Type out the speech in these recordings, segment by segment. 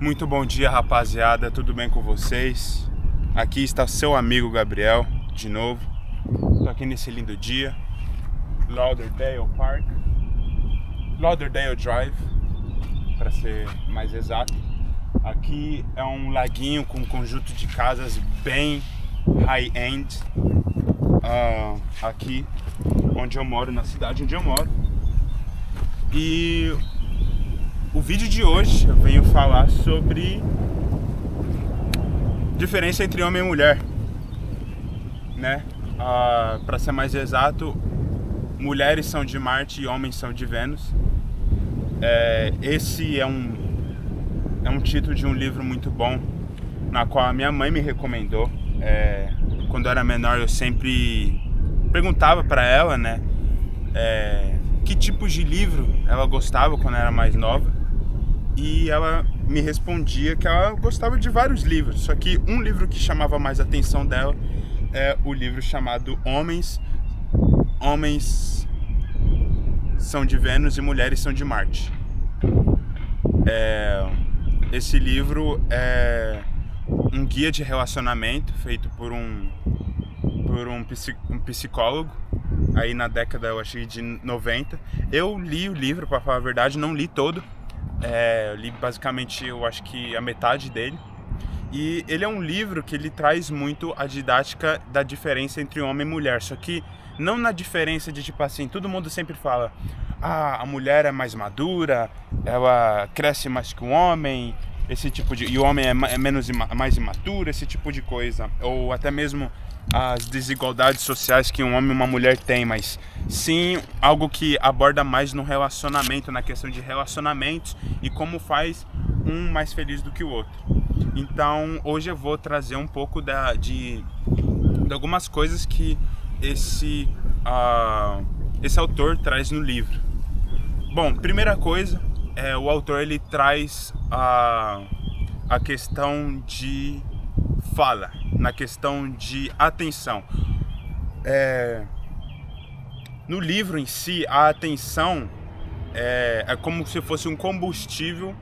Muito bom dia, rapaziada, tudo bem com vocês? Aqui está seu amigo Gabriel, de novo. Estou aqui nesse lindo dia, Lauderdale Park, Lauderdale Drive, para ser mais exato. Aqui é um laguinho com um conjunto de casas bem high-end, aqui onde eu moro, na cidade onde eu moro. E o vídeo de hoje eu venho falar sobre diferença entre homem e mulher, né? Para ser mais exato, mulheres são de Marte e homens são de Vênus. Esse é um título de um livro muito bom, na qual a minha mãe me recomendou. Quando eu era menor, eu sempre perguntava para ela, né? Que tipos de livro ela gostava quando era mais nova. E ela me respondia que ela gostava de vários livros, só que um livro que chamava mais a atenção dela é o livro chamado Homens são de Vênus e Mulheres são de Marte. Esse livro é um guia de relacionamento feito por um psicólogo aí na década, eu acho, de 90. Eu li o livro, para falar a verdade, não li todo. Eu li basicamente, eu acho que a metade dele. E ele é um livro que ele traz muito a didática da diferença entre homem e mulher. Só que não na diferença de, tipo assim, todo mundo sempre fala: a mulher é mais madura, ela cresce mais que o homem, esse tipo de... e o homem é mais imaturo, esse tipo de coisa. Ou até mesmo as desigualdades sociais que um homem e uma mulher têm, mas sim algo que aborda mais no relacionamento, na questão de relacionamentos e como faz um mais feliz do que o outro. Então hoje eu vou trazer um pouco de algumas coisas que esse autor traz no livro. Bom, primeira coisa, o autor ele traz a questão de fala, na questão de atenção. No livro em si, a atenção é como se fosse um combustível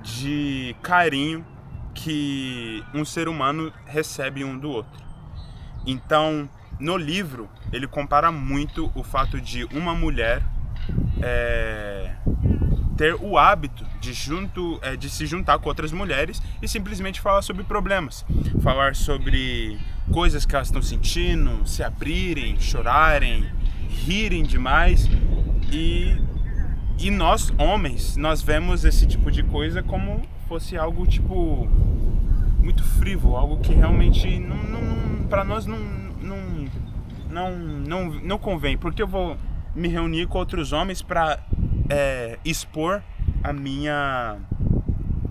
de carinho que um ser humano recebe um do outro. Então, no livro, ele compara muito o fato de uma mulher ter o hábito de se juntar com outras mulheres e simplesmente falar sobre problemas, falar sobre coisas que elas estão sentindo, se abrirem, chorarem, rirem demais. E nós, homens, nós vemos esse tipo de coisa como fosse algo tipo muito frívolo, algo que realmente para nós não convém, porque eu vou me reunir com outros homens para expor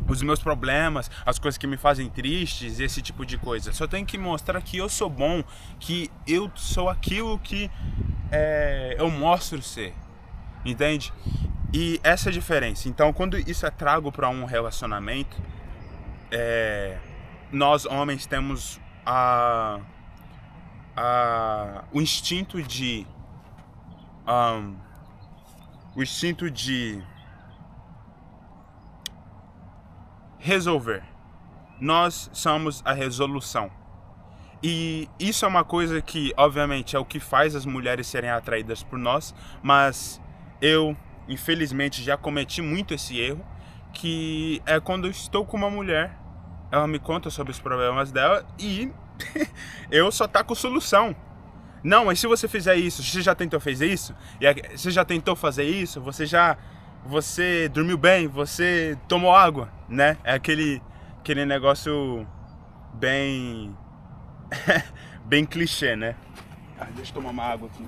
os meus problemas, as coisas que me fazem tristes, esse tipo de coisa. Só tenho que mostrar que eu sou bom, que eu sou aquilo que eu mostro ser, entende? E essa é a diferença. Então, quando isso é trago para um relacionamento, nós homens temos o instinto de resolver. Nós somos a resolução. E isso é uma coisa que, obviamente, é o que faz as mulheres serem atraídas por nós, mas eu, infelizmente, já cometi muito esse erro, que é quando eu estou com uma mulher, ela me conta sobre os problemas dela e eu só taco solução. Não, mas se você fizer isso, você já tentou fazer isso? Você já tentou fazer isso? Você dormiu bem? Você tomou água? Né? É aquele negócio bem bem clichê, né? Deixa eu tomar uma água aqui.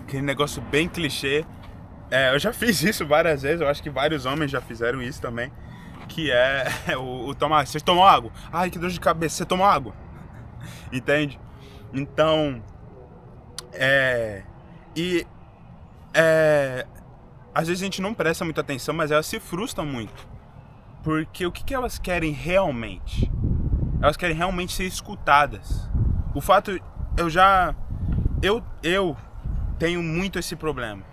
Aquele negócio bem clichê. Eu já fiz isso várias vezes, eu acho que vários homens já fizeram isso também. Que é o tomar. Você tomou água? Ai, que dor de cabeça, você tomou água? Entende? Então, e às vezes a gente não presta muita atenção, mas elas se frustram muito. Porque o que elas querem realmente? Elas querem realmente ser escutadas. O fato, eu tenho muito esse problema,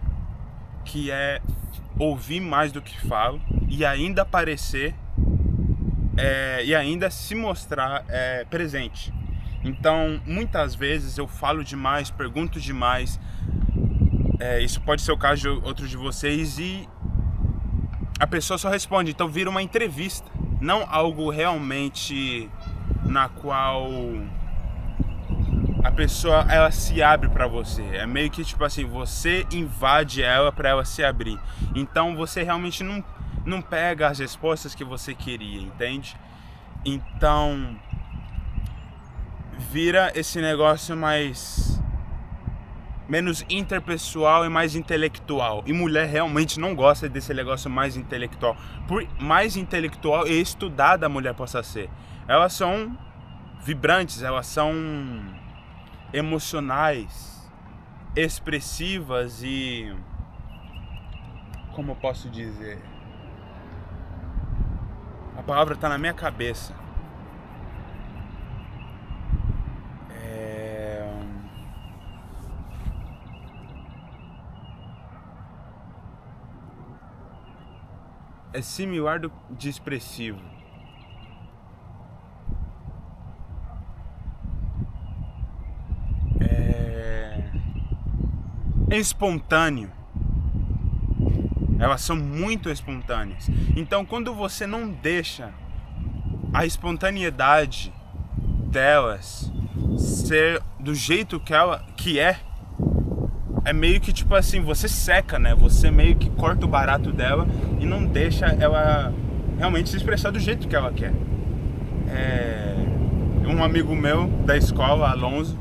que é ouvir mais do que falo e ainda parecer e ainda se mostrar presente. Então, muitas vezes eu falo demais, pergunto demais. Isso pode ser o caso de outros de vocês e a pessoa só responde. Então vira uma entrevista, não algo realmente na qual a pessoa ela se abre pra você. É meio que tipo assim, você invade ela pra ela se abrir. Então você realmente não pega as respostas que você queria, entende? Então vira esse negócio menos interpessoal e mais intelectual. E mulher realmente não gosta desse negócio mais intelectual. Por mais intelectual e estudada a mulher possa ser, elas são vibrantes, elas são emocionais, expressivas e, como eu posso dizer, a palavra tá na minha cabeça. É similar de expressivo. É espontâneo. Elas são muito espontâneas. Então, quando você não deixa a espontaneidade delas ser do jeito que é meio que tipo assim, você seca, né? Você meio que corta o barato dela e não deixa ela realmente se expressar do jeito que ela quer. Um amigo meu da escola, Alonso,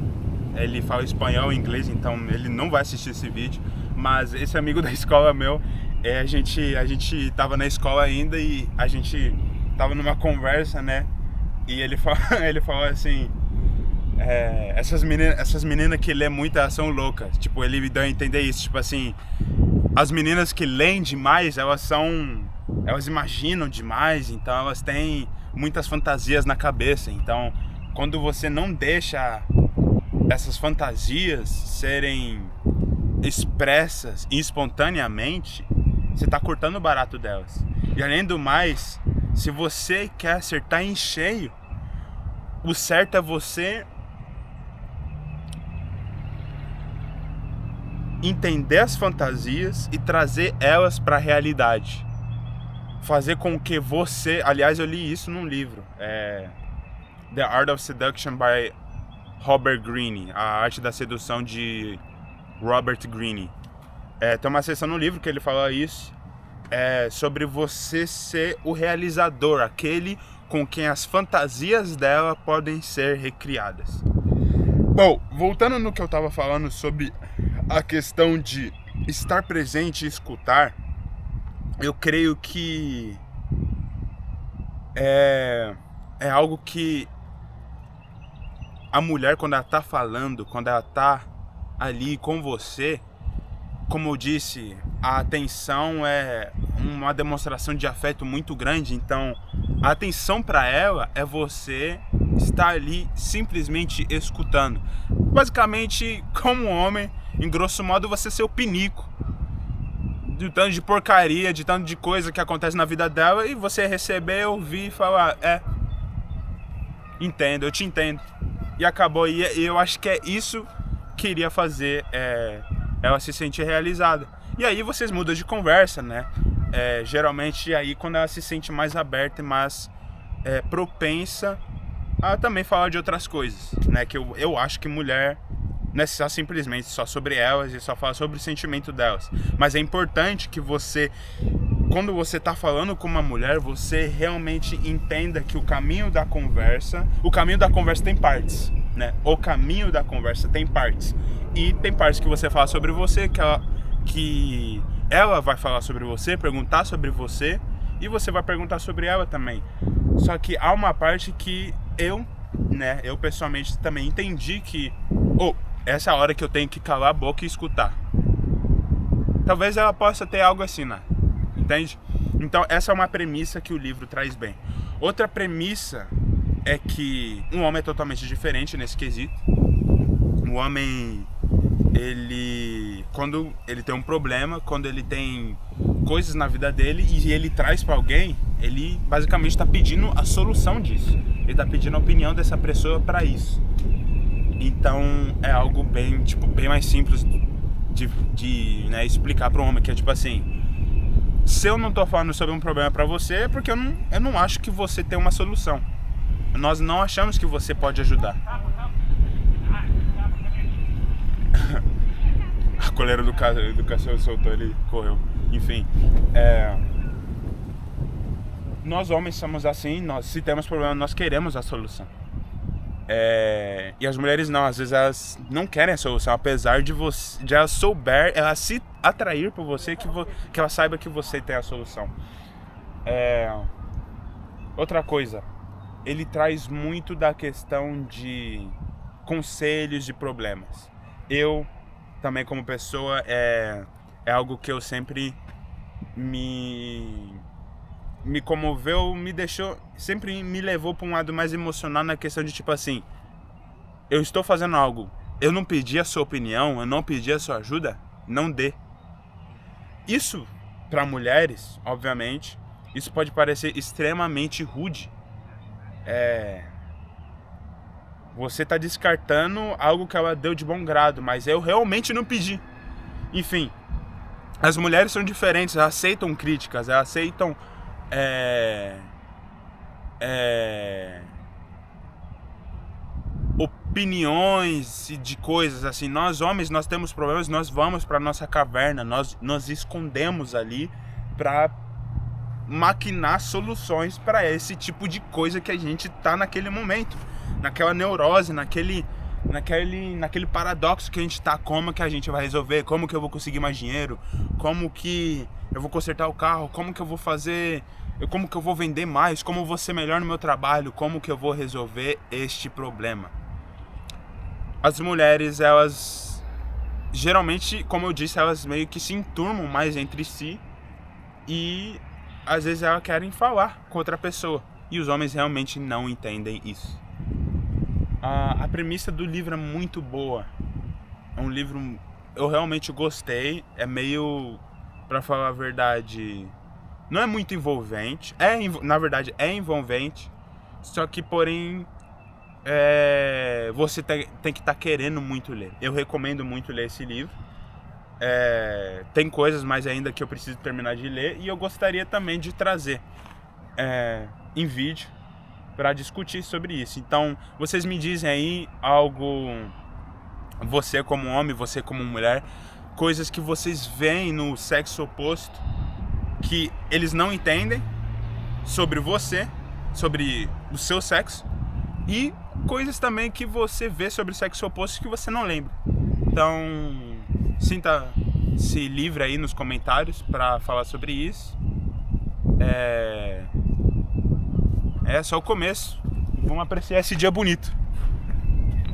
ele fala espanhol e inglês, então ele não vai assistir esse vídeo, mas esse amigo da escola meu, a gente tava na escola ainda e a gente tava numa conversa, né? E ele falou assim, essas meninas que lê muito, elas são loucas. Tipo, ele me deu a entender isso, tipo assim, as meninas que leem demais, elas imaginam demais, então elas têm muitas fantasias na cabeça. Então, quando você não deixa essas fantasias serem expressas espontaneamente, você está cortando o barato delas. E além do mais, se você quer acertar em cheio, o certo é você entender as fantasias e trazer elas para a realidade. Fazer com que você... Aliás, eu li isso num livro. The Art of Seduction by Robert Greene. A Arte da Sedução de Robert Greene. Tem uma seção no livro que ele fala isso. Sobre você ser o realizador. Aquele com quem as fantasias dela podem ser recriadas. Bom, voltando no que eu tava falando sobre a questão de estar presente e escutar, eu creio que é algo que a mulher, quando ela tá falando, quando ela tá ali com você, como eu disse, a atenção é uma demonstração de afeto muito grande. Então, a atenção para ela é você estar ali simplesmente escutando. Basicamente, como homem, em grosso modo, você ser o pinico de tanto de porcaria, de tanto de coisa que acontece na vida dela, e você receber, ouvir e falar, entendo, eu te entendo. E acabou. E eu acho que é isso que iria fazer ela se sentir realizada. E aí vocês mudam de conversa, né? Geralmente aí quando ela se sente mais aberta e mais propensa a também falar de outras coisas, né? Que eu acho que mulher não é só simplesmente só sobre elas e só fala sobre o sentimento delas. Mas é importante que você, quando você tá falando com uma mulher, você realmente entenda que o caminho da conversa tem partes, né? O caminho da conversa tem partes. E tem partes que você fala sobre você, que ela vai falar sobre você, perguntar sobre você, e você vai perguntar sobre ela também. Só que há uma parte que eu pessoalmente também entendi que essa é a hora que eu tenho que calar a boca e escutar. Talvez ela possa ter algo assim, né? Entende? Então essa é uma premissa que o livro traz bem. Outra premissa é que um homem é totalmente diferente nesse quesito. O homem, quando ele tem um problema, quando ele tem coisas na vida dele e ele traz pra alguém, ele basicamente está pedindo a solução disso. Ele está pedindo a opinião dessa pessoa para isso. Então é algo bem mais simples de né, explicar para o homem, que é tipo assim: se eu não tô falando sobre um problema para você, é porque eu não acho que você tem uma solução. Nós não achamos que você pode ajudar. A coleira do cachorro soltou, ele correu. Enfim, nós homens somos assim, se temos problema, nós queremos a solução. E as mulheres não, às vezes elas não querem a solução, apesar de elas souber, elas se atrair por você, que ela saiba que você tem a solução. Outra coisa, ele traz muito da questão de conselhos de problemas. Eu também, como pessoa, é algo que eu sempre me comoveu, me deixou, sempre me levou para um lado mais emocional, na questão de tipo assim: eu estou fazendo algo, eu não pedi a sua opinião, eu não pedi a sua ajuda, não dê. Isso, para mulheres, obviamente, isso pode parecer extremamente rude. Você está descartando algo que ela deu de bom grado, mas eu realmente não pedi. Enfim, as mulheres são diferentes, elas aceitam críticas, elas aceitam opiniões de coisas assim. Nós homens, nós temos problemas, nós vamos para nossa caverna, nós escondemos ali para maquinar soluções para esse tipo de coisa que a gente tá naquele momento, naquela neurose, naquele paradoxo que a gente tá. Como que a gente vai resolver? Como que eu vou conseguir mais dinheiro? Como que eu vou consertar o carro? Como que eu vou fazer? Como que eu vou vender mais? Como eu vou ser melhor no meu trabalho? Como que eu vou resolver este problema? As mulheres, elas geralmente, como eu disse, elas meio que se enturmam mais entre si e às vezes elas querem falar com outra pessoa, e os homens realmente não entendem isso. A premissa do livro é muito boa. É um livro, eu realmente gostei. É meio, pra falar a verdade, não é muito envolvente. Na verdade é envolvente, só que porém você tem que estar querendo muito ler. Eu recomendo muito ler esse livro. Tem coisas mais ainda que eu preciso terminar de ler, e eu gostaria também de trazer em vídeo para discutir sobre isso. Então, vocês me dizem aí algo, você como homem, você como mulher, coisas que vocês veem no sexo oposto que eles não entendem sobre você, sobre o seu sexo, e coisas também que você vê sobre o sexo oposto que você não lembra. Então, sinta-se livre aí nos comentários para falar sobre isso. É só o começo. Vamos apreciar esse dia bonito.